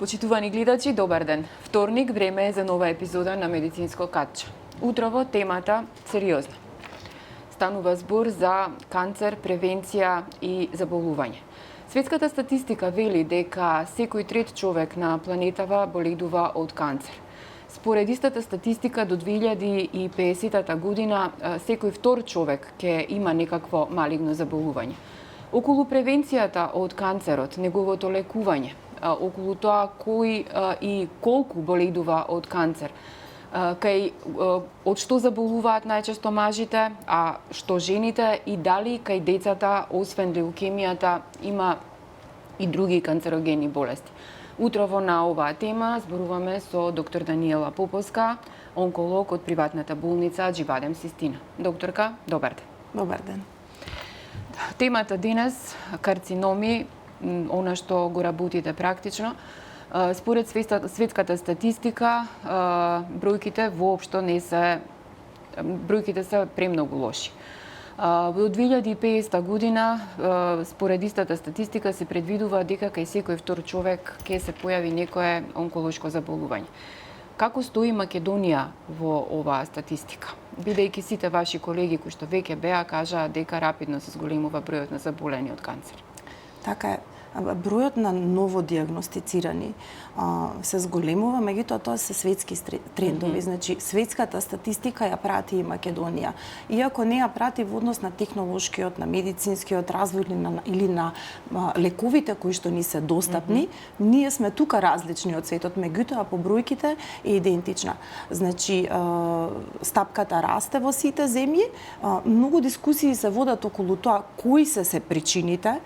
Почитувани гледачи, добар ден. Вторник, време е за нова епизода на Медицинско катче. Утрово темата сериозна. Станува збор за канцер, превенција и заболување. Светската статистика вели дека секој трет човек на планетава боледува од канцер. Според истата статистика до 2050 година секој втор човек ќе има некакво малигно заболување. Околу превенцијата од канцерот, неговото лекување, околу тоа кој и колку боледува од канцер, од што заболуваат најчесто мажите, а што жените и дали кај децата, освен леукемијата, има и други канцерогени болести. Утрово на оваа тема зборуваме со доктор Даниела Поповска, онколог од приватната болница Џиваден Систина. Докторка, добар ден. Добар ден. Темата денес карциноми, она што го работите практично. Според светската статистика, бројките воопшто не се бројките се премногу лоши. До 2050 година, според истата статистика, се предвидува дека кај секој втор човек ќе се појави некое онколошко заболување. Како стои Македонија во оваа статистика? Бидејќи сите ваши колеги кои што веќе беа кажаа дека рапидно се зголемува бројот на заболени од канцер. Така е. Бројот на новодиагностицирани се зголемува, меѓутоа тоа се светски трендови. Значи, светската статистика ја прати и Македонија. Иако не ја прати во однос на технолошкиот, на медицинскиот развој или на лековите кои што ни се достапни, ние сме тука различни од светот, меѓутоа по бројките е идентична. Значи, стапката расте во сите земји, многу дискусии се водат околу тоа кои се причините,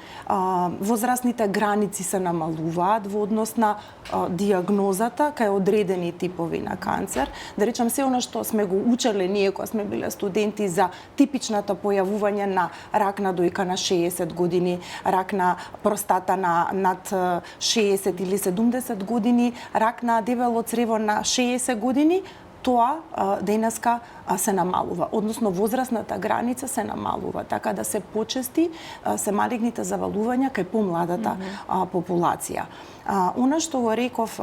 возрастните граници се намалуваат во однос на диагнозата кај одредени типови на канцер. Да речам, се она што сме го учеле ние кога сме биле студенти за типичното појавување на рак на дојка на 60 години, рак на простата на над 60 или 70 години, рак на дебело црево на 60 години, тоа денеска се намалува, односно возрастната граница се намалува, така да се почести се малигните заболувања кај помладата популација. Она што го реков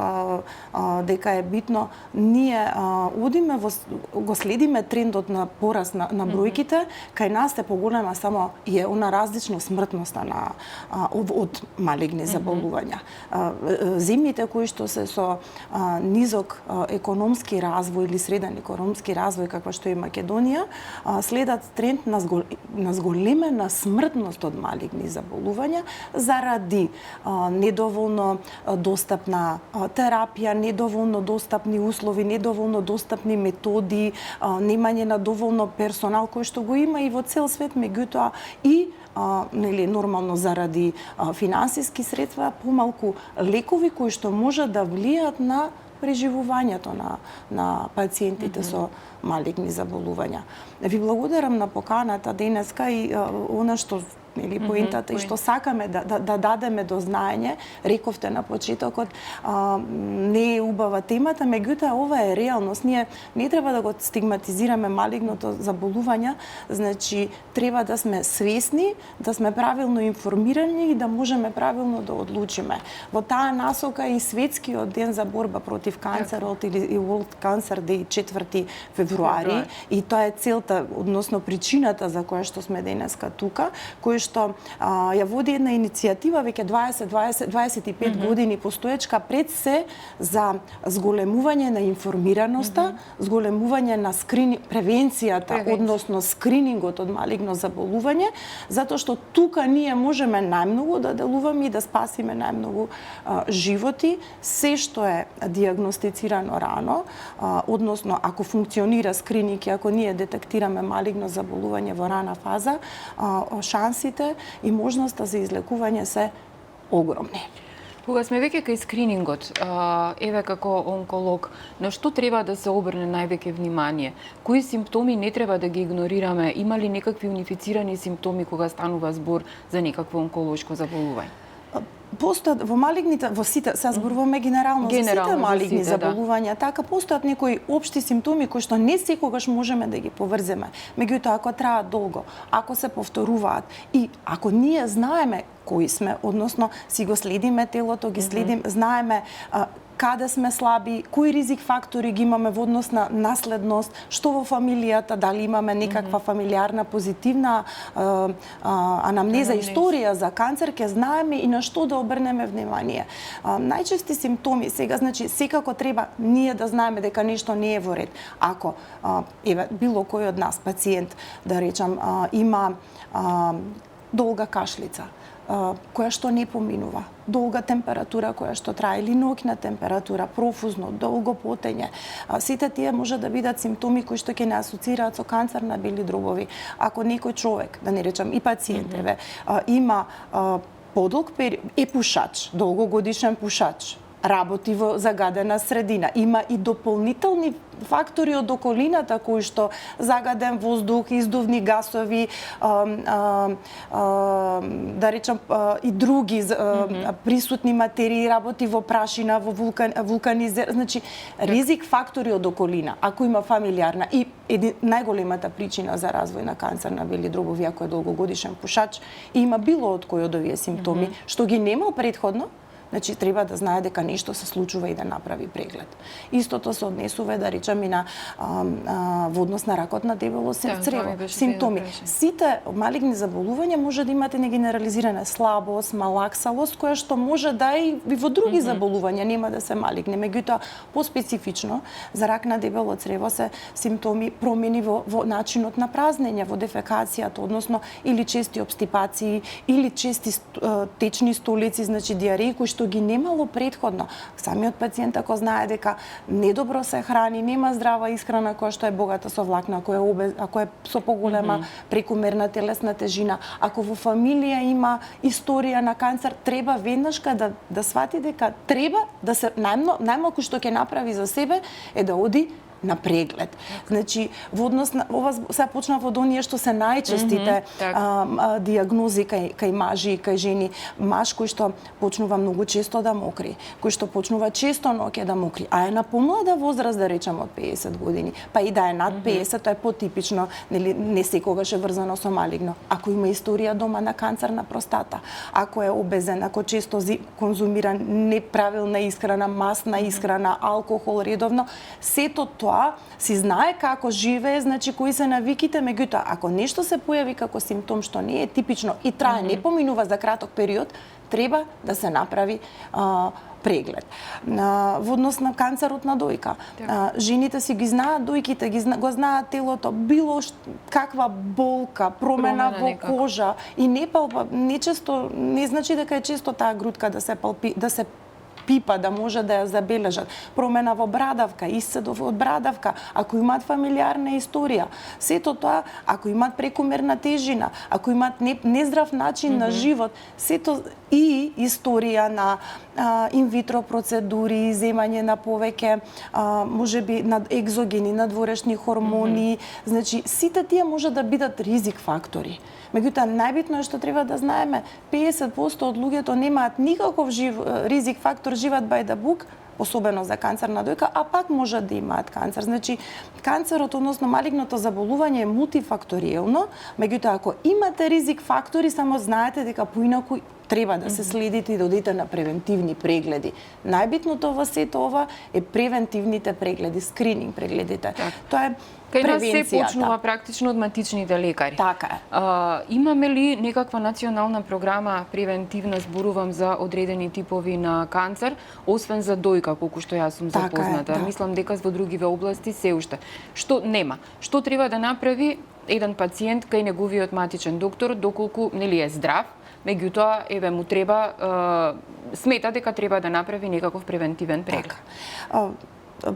дека е битно, ние одиме го следиме трендот на пораст на бројките, кај нас е поголема само е она различно смртноста од малигни заболувања. Земјите кои што се со низок економски развој или среден економски развој, каква што е Македонија, следат тренд на зголемена смртност од малигни заболувања заради недоволно достапна терапија, недоволно достапни услови, недоволно достапни методи, немање на доволно персонал кој што го има и во цел свет, меѓутоа и нормално заради финансиски средства, помалку лекови кои што можат да влијат на преживувањето на пациентите со малигни заболувања. Ви благодарам на поканата денеска и она што поентата и што сакаме да дадеме до знаење, рековте на почетокот, не е убава темата, меѓутоа ова е реалност. Ние не треба да го стигматизираме малигното заболување, значи треба да сме свесни, да сме правилно информирани и да можеме правилно да одлучиме. Во таа насока и светскиот ден за борба против канцерот или World Cancer Day 4 февруари, и тоа е целта, односно причината за која што сме денеска тука, кој што ја води една иницијатива веќе 25 години постоечка, пред се за зголемување на информираноста, зголемување на превенцијата, односно скринингот од малигно заболување, затоа што тука ние можеме најмногу да делуваме и да спасиме најмногу животи, се што е диагностицирано рано, односно ако функционира скрининг и ако ние детектираме малигно заболување во рана фаза, шансите и можноста за излекување се огромни. Кога сме веќе кај скринингот, еве како онколог, на што треба да се обрне највеќе внимание? Кои симптоми не треба да ги игнорираме? Има ли некакви унифицирани симптоми кога станува збор за некакво онколошко заболување? Постојат во малигните, во сите, се зборуваме генерално за сите малигни заболувања, така постојат некои општи симптоми кои што не секогаш можеме да ги поврземе. Меѓутоа, ако траат долго, ако се повторуваат и ако ние знаеме кои сме, односно си го следиме телото, ги следим, знаеме каде сме слаби, кои ризик фактори ги имаме во однос на наследност, што во фамилијата, дали имаме некаква фамилиарна позитивна анамнеза, историја за канцер, ќе знаеме и на што да обрнеме внимание. Најчести симптоми сега, значи секако треба ние да знаеме дека нешто не е во ред. Ако еве било кој од нас пациент, да речам, има долга кашлица, која што не поминува, долга температура која што трае или ноќна температура, профузно, долго потење. Сите тие може да бидат симптоми кои што ќе не асоцираат со канцер на бели дробови. Ако некој човек, да не речам и пациент, има подолг период, е пушач, долгогодишен пушач, работи во загадена средина, има и дополнителни фактори од околината кои што загаден воздух, издувни гасови, да речам и други присутни материи, работи во прашина, во вулканизер, значи ризик фактори од околина. Ако има фамилиарна и најголемата причина за развој на канцер на бели дробови, ако е долгогодишен пушач и има било од кој од овие симптоми што ги немал претходно, значи треба да знае дека нешто се случува и да направи преглед. Истото се однесува, да речам, и на во однос на ракот на дебело црево. Симптоми. Сите малигни заболувања може да имате негенерализирана слабост, малаксалост, која што може да и во други заболувања, нема да се малигни. Меѓутоа, поспецифично за рак на дебело црево се симптоми промени во начинот на празнење, во дефекацијата, односно или чести обстипации, или чести течни столици, значи диареи, кои што ги немало претходно. Самиот пациент ако знае дека недобро се храни, нема здрава исхрана која што е богата со влакна, ако е со поголема прекумерна телесна тежина, ако во фамилија има историја на канцер, треба веднашка да свати дека треба да се најмалку што ќе направи за себе е да оди на преглед. Значи, во однос на ова се почна од оние што се најчестите диагнози кај мажи и кај жени. Маж кој што почнува многу често да мокри, кој што почнува често ноќе да мокри, а е на помлада возраст, да речам, од 50 години, па и да е над 50, тоа е потипично, нели, не секогаш е врзано со малигно. Ако има историја дома на канцер на простата, ако е обезен, ако често конзумира неправилна исхрана, масна исхрана, алкохол редовно, сето тоа си знае како живее, значи кои се навиките, меѓутоа ако нешто се појави како симптом што не е типично и трае, не поминува за краток период, треба да се направи преглед. Во однос на канцерот на дојка, жените си ги знаат дојките, го знаат телото, било каква болка, промена во кожа и не често, не значи дека е често таа грудка да се пипа, да може да ја забележат. Промена во брадавка, исцедов од брадавка, ако имаат фамилиарна историја. Сето тоа, ако имаат прекумерна тежина, ако имаат нездрав начин на живот, сето и историја на инвитро процедури, земање на повеќе, можеби на екзогени, надворешни хормони, значи сите тие може да бидат ризик фактори. Меѓутоа, најбитно е што треба да знаеме, 50% од луѓето немаат никаков ризик фактор, живеат by the book, особено за канцер на дојка, а пак можат да имаат канцер. Значи, канцерот, односно малигното заболување е мултифакториелно, меѓутоа, ако имате ризик фактори, само знаете дека поинаку треба да се следите и да одите на превентивни прегледи. Најбитното во сето ова е превентивните прегледи, скрининг прегледите. Тоа е кај нас се почнува практично од матичните лекари. Така е. Имаме ли некаква национална програма превентивна, зборувам за одредени типови на канцер, освен за дојка, колку што јас сум запозната? Да. Мислам дека во другиве области се уште. Што нема? Што треба да направи еден пациент кај неговиот матичен доктор, доколку нели е здрав, меѓутоа еве му треба смета дека треба да направи некаков превентивен преглед?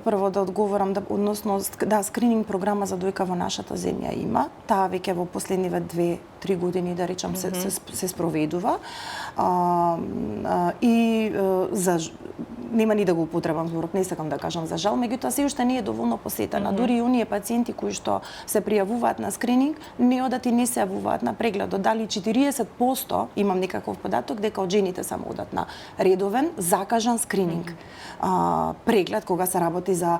Прво да одговорам, односно, скрининг програма за дојка во нашата земја има. Таа веќе во последниве 2-3 години, да речам, се спроведува. И за нема ни да го употребам зборот, не сакам да кажам за жал, меѓутоа се уште не е доволно посетена. Дури и оние пациенти кои што се пријавуваат на скрининг, не одат и не се јавуваат на прегледот. Дали 40%, имам некаков податок, дека од жените само одат на редовен, закажан скрининг. Преглед кога се работи за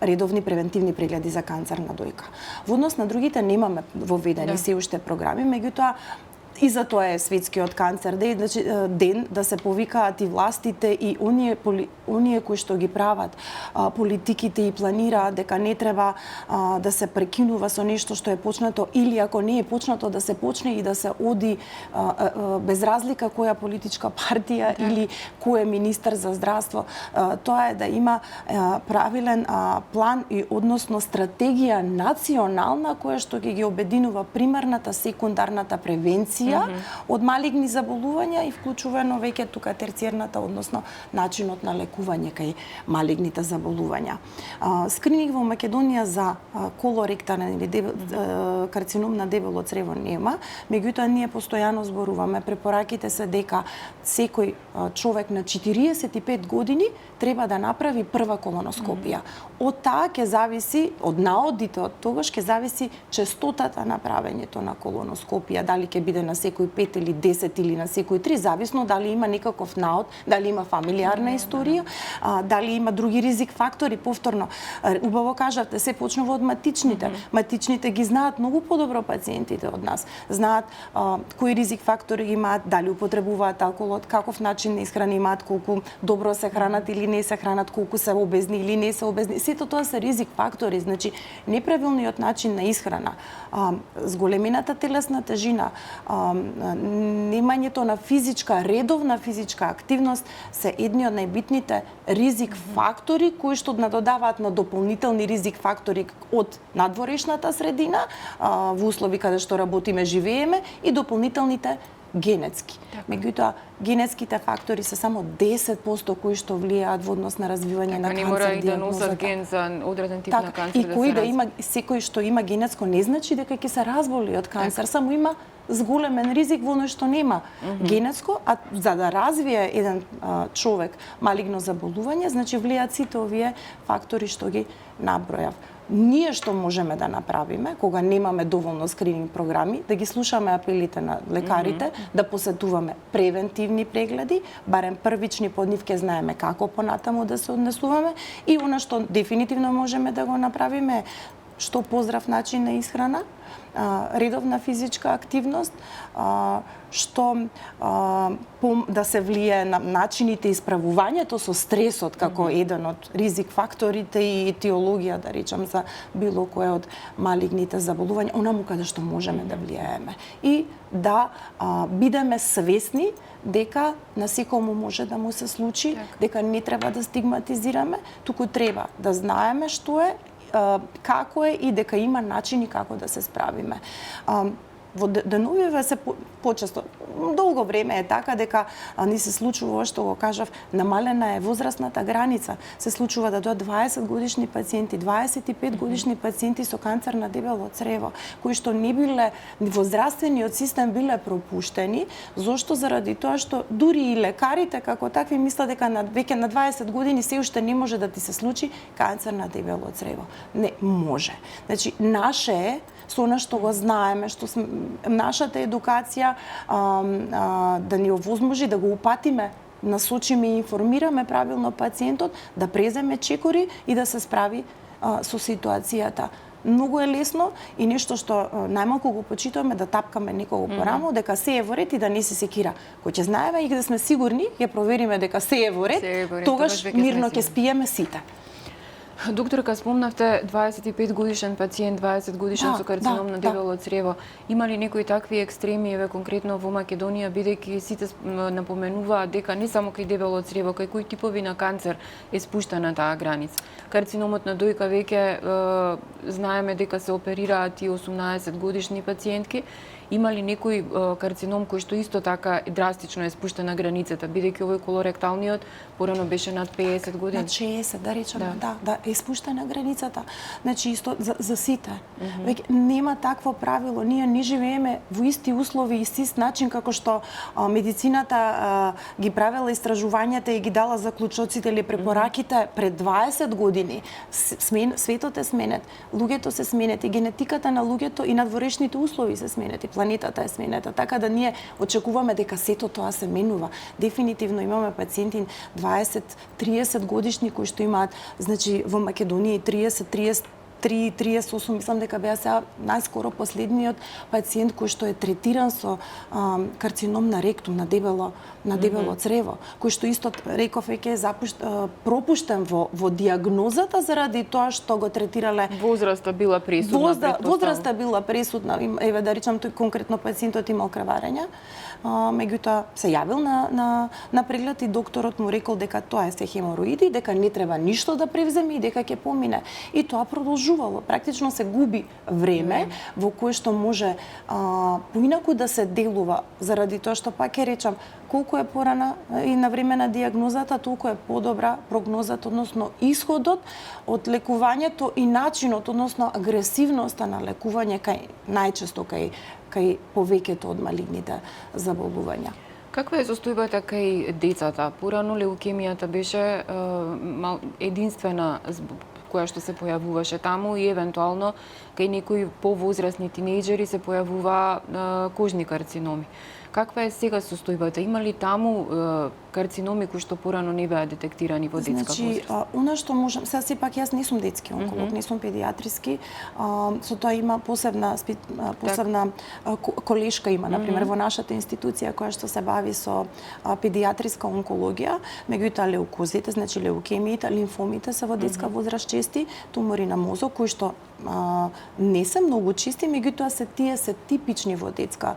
редовни превентивни прегледи за канцер на дојка. Во однос на другите немаме воведени се уште програми, меѓутоа и за тоа е светскиот канцер ден, да се повикаат и властите и оние кои што ги прават политиките и планираат дека не треба да се прекинува со нешто што е почнато, или ако не е почнато да се почне и да се оди без разлика која политичка партија или кој е министер за здравство. Тоа е да има правилен план и односно стратегија национална која што ги обединува примарната, секундарната превенција од малигни заболувања и вклучувано веќе тука терциерната, односно начинот на лекување кај малигните заболувања. Скрининг во Македонија за колоректален или карцином на дебело црево нема, меѓутоа ние постојано зборуваме, препораките се дека секој човек на 45 години треба да направи прва колоноскопија. Од таа ќе зависи, од наодите од тогаш ќе зависи честотата на правењето на колоноскопија, дали ќе биде на секој 5 или 10 или на секој 3, зависно дали има некаков наод, дали има фамилиарна историја, дали има други ризик фактори. Повторно, убаво кажавте, се почнува од матичните. Матичните ги знаат многу подобро пациентите од нас. Знаат кои ризик фактори имаат, дали употребуваат алкохол, каков начин на исхрана имаат, колку добро се хранат или не се хранат, колку се обезни или не се обезни. Сето тоа се ризик фактори, значи неправилниот начин на исхрана, зголемината телесна тежина, немањето на редовна физичка активност се едни од најбитните ризик фактори кои што надодаваат на дополнителни ризик фактори од надворешната средина, во услови каде што работиме, живееме, и дополнителните генетски. Меѓутоа, генетските фактори се само 10% кои што влијаат во однос на развивање на канцер. Не мора и да носат ген за одреден тип на канцер. И кој да има, секој што има генетско не значи дека ќе се разболи од канцер, само има зголемен ризик во оној што нема генетско, а за да развие еден човек малигно заболување, значи влијаат сите овие фактори што ги набројав. Ние што можеме да направиме, кога немаме доволно скрининг програми, да ги слушаме апелите на лекарите, да посетуваме превентивни прегледи, барем првични, под нив ќе знаеме како понатаму да се однесуваме, и она што дефинитивно можеме да го направиме, што поздрав начин на исхрана, редовна физичка активност, што да се влие на начините исправувањето со стресот како еден од ризик факторите и етиологија, да речам, за било кое од малигните заболувања, онаму каде што можеме да влијаеме. И да бидеме свесни дека на секому може да му се случи, дека не треба да стигматизираме, туку треба да знаеме што е, како е и дека има начини како да се справиме. Во деновиве се почесто, долго време е така дека ни се случува, што го кажав, намалена е возрастната граница. Се случува да дојдат 20 годишни пациенти, 25 годишни пациенти со канцер на дебело црево, кои што не биле во здравствениот систем биле пропуштени, зошто? Заради тоа што дури и лекарите како такви мислат дека веќе на 20 години се уште не може да ти се случи канцер на дебело црево. Не може. Значи, наше е со она што го знаеме, што нашата едукација да ни овозможи да го упатиме, насочиме и информираме правилно пациентот, да преземе чекори и да се справи со ситуацијата. Многу е лесно и нешто што најмалку го почитуваме, да тапкаме некого по рамо, дека се е во ред и да не се секира. Кој ќе знаеме и да сме сигурни, ќе провериме дека се е во ред, тогаш мирно ќе спиеме сите. Докторка, спомнавте 25 годишен пациент, 20 годишен со карцином на дебело црево. Има ли некои такви екстреми, еве конкретно во Македонија, бидејќи сите напоменуваат дека не само кај дебело црево, кај кои типови на канцер е спуштана таа граница. Карциномот на дојка веќе знаеме дека се оперираат и 18 годишни пациентки Има ли некој карцином кој што исто така драстично е спуштен на границата, бидејќи овој колоректалниот порано беше над 50 години? Над 60, да речеме, да, е спуштен на границата. Значи исто за сите. Веќе нема такво правило. Ние не живееме во исти услови и ист начин како што медицината ги правела истражувањата и ги дала заклучоците или препораките пред 20 години. Светот е сменет, луѓето се сменет и генетиката на луѓето и надворешните услови се сменет и планетата е сменета. Така да ние очекуваме дека сето тоа се менува. Дефинитивно имаме пациенти 20-30 годишни кои што имаат, значи во Македонија 38, мислам дека беа сега најскоро последниот пациент кој што е третиран со карцином на ректум, на дебело црево, кој што исто реков веќе е пропуштен во диагнозата заради тоа што го третирале. Возраста била пресудна. Возраста била пресудна. Еве да речам, тој конкретно пациентот имал крварење, меѓутоа се јавил на преглед и докторот му рекол дека тоа е се хемороиди, дека не треба ништо да превземе и дека ќе помине. И тоа продолжувало. Практично се губи време во кое што може поинаку да се делува, заради тоа што пак ќе речам, колку е порана и на време на диагнозата, толку е подобра прогнозата, односно исходот од лекувањето и начинот, односно агресивноста на лекување најчесто кај повеќето од малигните заболувања. Каква е состојбата кај децата? Порано леукемијата беше единствена која што се појавуваше таму и евентуално кај некои повозрасни тинејџери се појавува кожни карциноми. Каква е сега состојбата? Има ли таму карциноми кои што порано не беа детектирани во детска возраст? Значи, она што можам, сега сепак јас не сум детски онколог, не сум педиатриски, со тоа има посебна колешка има, например, во нашата институција која што се бави со педиатриска онкологија, меѓутоа леукозите, значи леукемиите, лимфомите се во детска возраст чести, тумори на мозок кои што не се многу чисти, меѓутоа тие се типични во детска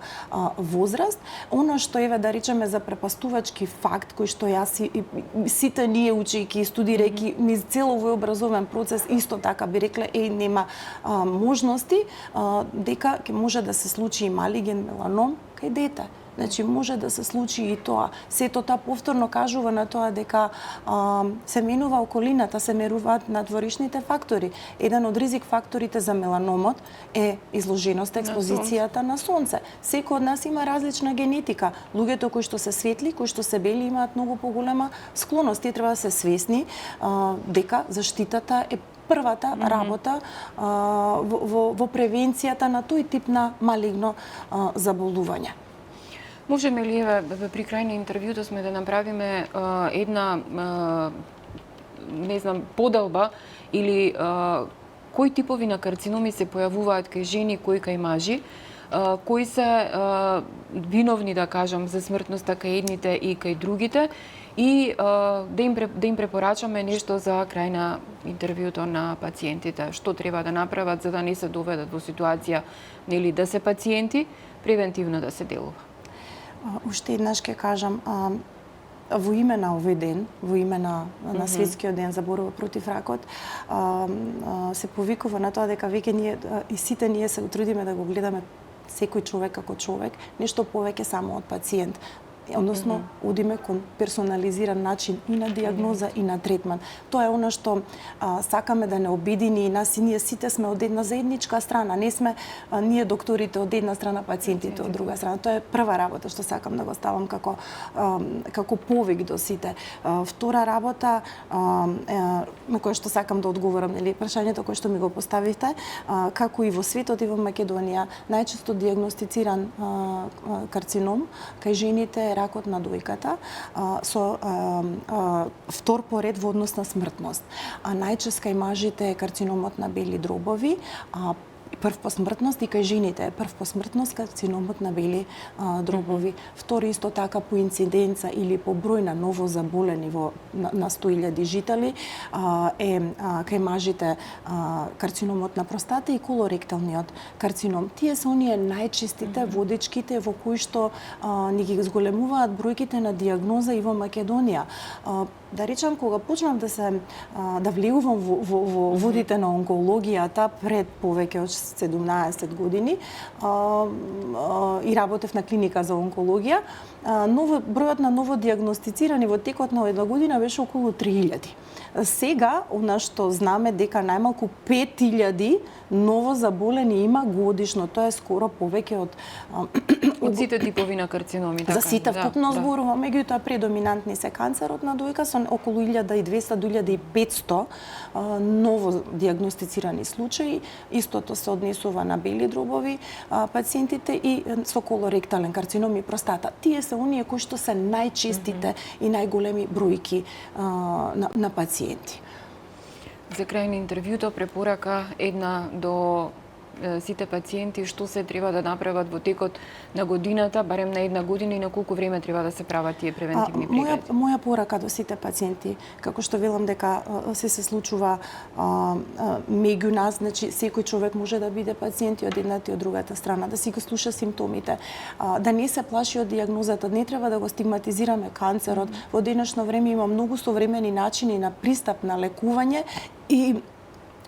возраст. Она што еве да речеме за препастувачки факт кој што јас и сите ние учејќи и студирајќи низ цел овој образовен процес исто така би рекле нема можности дека ќе може да се случи и малиген меланом кај дете. Значи може да се случи и тоа. Сето тоа повторно кажува на тоа дека се менува околината, се меруваат надворешните фактори. Еден од ризик факторите за меланомот е изложеноста, експозицијата на сонце. Секој од нас има различна генетика. Луѓето кои што се светли, кои што се бели имаат многу поголема склоност. Тие треба да се свесни дека заштитата е првата работа во превенцијата на тој тип на малигно заболување. Можеме ли при крај на интервјуто сме да направиме една поделба или кои типови на карциноми се појавуваат кај жени, кои кај мажи, кои се виновни, да кажам, за смртноста кај едните и кај другите и да им препорачаме нешто за крај на интервјуто на пациентите, што треба да направат за да не се доведат во ситуација нели да се пациенти, превентивно да се делува. Уште еднаш ќе кажам, во име на овој ден, во име на Светскиот ден за борба против ракот, се повикува на тоа дека веќе ние и сите ние се трудиме да го гледаме секој човек како човек, нешто повеќе само од пациент. Односно, одиме кон персонализиран начин и на диагноза и на третман. Тоа е она што сакаме да не обедини и нас и ние сите сме од една заедничка страна. Не сме ние докторите од една страна, пациентите од друга страна. Тоа е прва работа што сакам да го ставам како повик до сите. Втора работа на која што сакам да одговорам, нели прашањето кое што ми го поставивте, како и во светот и во Македонија, најчесто диагностициран карцином кај жените е ракот на дојката со втор поред во однос на смртност. Најчесто кај мажите е карциномот на бели дробови, прв по смртност и кај жените е прв по смртност карциномот на бели дробови. Втори исто така по инциденца или по број на ново заболени на 100.000 жители е кај мажите карциномот на простата и колоректалниот карцином. Тие се оние најчестите водечките во кои што ни ги зголемуваат бројките на диагноза и во Македонија. Да речам, кога почнав да влегувам во водите на онкологијата пред повеќе од 17 години и работев на клиника за онкологија. Бројот на новодиагностицирани во текот на една година беше околу 3000. Сега, она што знаме дека најмалку 5000 ново заболени има годишно, тоа е скоро повеќе од сите типови на карциноми, така. За сите вкупно зборувам, меѓутоа предоминантни се канцерот на дојка со околу 1200 до 1500 ново диагностицирани случаи. Истото се однесува на бели дробови пациентите и со колоректален карцином и простата. Тие се оние кои што се најчестите и најголеми бројки на пациенти. За крај на интервјуто препорака една до сите пациенти што се треба да направат во текот на годината, барем на една година, и на колку време треба да се прават тие превентивни прегледи? Моја порака до сите пациенти, како што велам дека се случува меѓу нас, значи секој човек може да биде пациент и од едната и од другата страна, да си го слуша симптомите, да не се плаши од дијагнозата, не треба да го стигматизираме канцерот. Во денешно време има многу современи начини на пристап на лекување и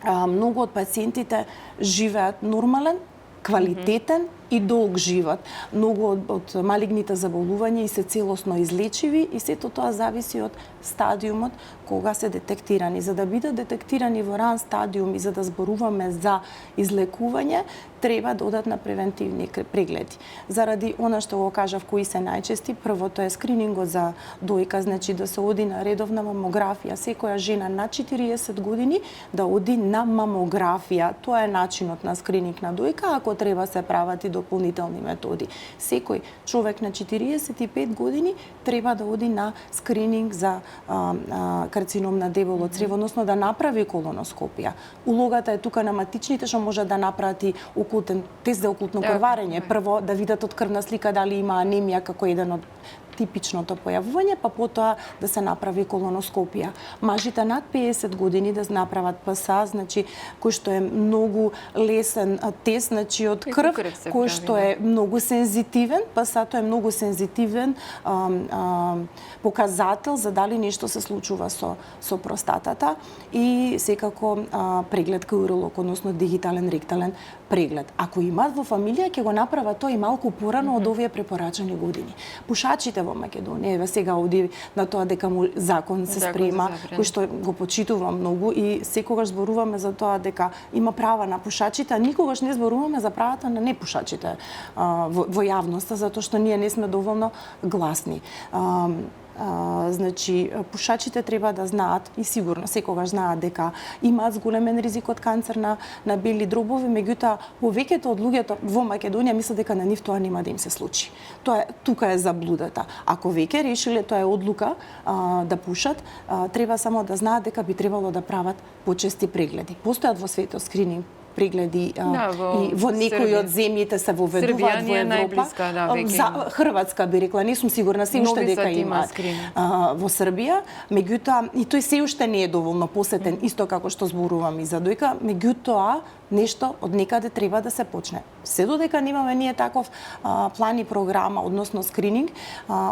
многу од пациентите живеат нормален, квалитетен и долг живот. Многу од малигните заболувања и се целосно излечиви и сето тоа зависи од стадиумот кога се детектирани. За да бидат детектирани во ран стадиум и за да зборуваме за излекување, треба да одат на превентивни прегледи. Заради она што го кажав, кои се најчести, првото е скринингот за дојка, значи да се оди на редовна мамографија. Секоја жена на 40 години да оди на мамографија. Тоа е начинот на скрининг на дојка, ако треба се прават и дополнителни методи. Секој човек на 45 години треба да оди на скрининг за карцином на дебело црево, односно да направи колоноскопија. Улогата е тука на матичните што може да направи тест за окултно крварење. Прво да видат од крвна слика дали има анемија како еден од типичното појавување, па потоа да се направи колоноскопија. Мажите над 50 години да направат ПСА, значи кој што е многу лесен тест, значи од крв, кој што е многу сензитивен, ПСА-то е многу сензитивен показател за дали нешто се случува со простатата и секако преглед кај уролог, односно дигитален ректален преглед. Ако имаат во фамилија, ќе го направат тоа и малку порано од овие препорачани години. Пушачите во Македонија, еве сега овде на тоа дека закон се спрема, кој што го почитувам многу и секогаш зборуваме за тоа дека има права на пушачите, а никогаш не зборуваме за правата на непушачите во јавноста, затоа што ние не сме доволно гласни. Значи, пушачите треба да знаат и сигурно секогаш знаат дека имаат зголемен ризик од канцер на бели дробови, меѓутоа повеќето од луѓето во Македонија мислат дека на нив тоа нема да им се случи. Тука е заблудата. Ако веќе решиле, тоа е одлука да пушат, треба само да знаат дека би требало да прават почести прегледи. Постојат во светот скрининг прегледи и во некои од земјите се воведуваат во Европа. Хрватска би рекла, не сум сигурна се уште дека има во Србија, меѓутоа и тој се уште не е доволно посетен, исто како што зборувам и за дојка, меѓутоа нешто од некаде треба да се почне. Се додека немаме ние таков план и програма, односно скрининг,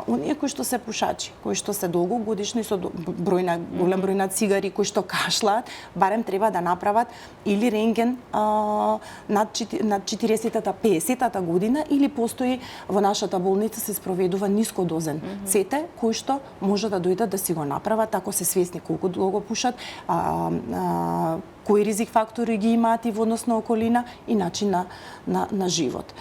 оние кои што се пушачи, кои што се долгогодишни со голем број на цигари, кои што кашлаат, барем треба да направат или рентген над 40-та, 50-та година, или постои во нашата болница се спроведува нискодозен ЦТ, кој што може да дојдат да си го направат ако се свесни колку долго пушат, кои ризик фактори ги имаат и во однос на околина и начин на живот.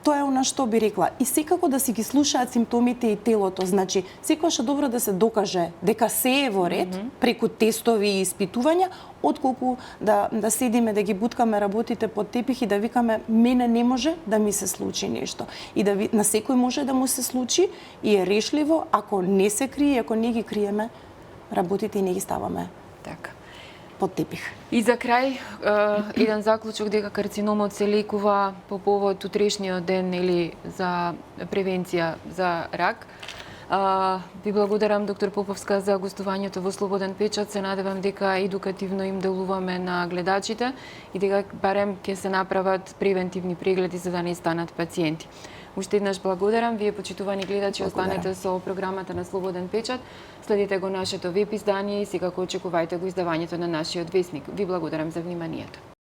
Тоа е она што би рекла. И секако да си ги слушаат симптомите и телото. Значи, секогаш е добро да се докаже дека се е во ред преку тестови и испитувања, отколку да седиме, да ги буткаме работите под тепих и да викаме мене не може да ми се случи нешто. И на секој може да му се случи и е решливо ако не се крие, ако не ги криеме работите и не ги ставаме. Така. Под тепих. И за крај, еден заклучок дека карциномот се лекува по повод утрешниот ден или за превенција за рак. Ви благодарам, доктор Поповска, за гостувањето во Слободен печат. Се надевам дека едукативно им делуваме на гледачите и дека барем ќе се направат превентивни прегледи за да не станат пациенти. Уште еднаш благодарам. Вие, почитувани гледачи, останете со програмата на Слободен печат. Следите го нашето веб издание и секако очекувајте го издавањето на нашиот весник. Ви благодарам за вниманието.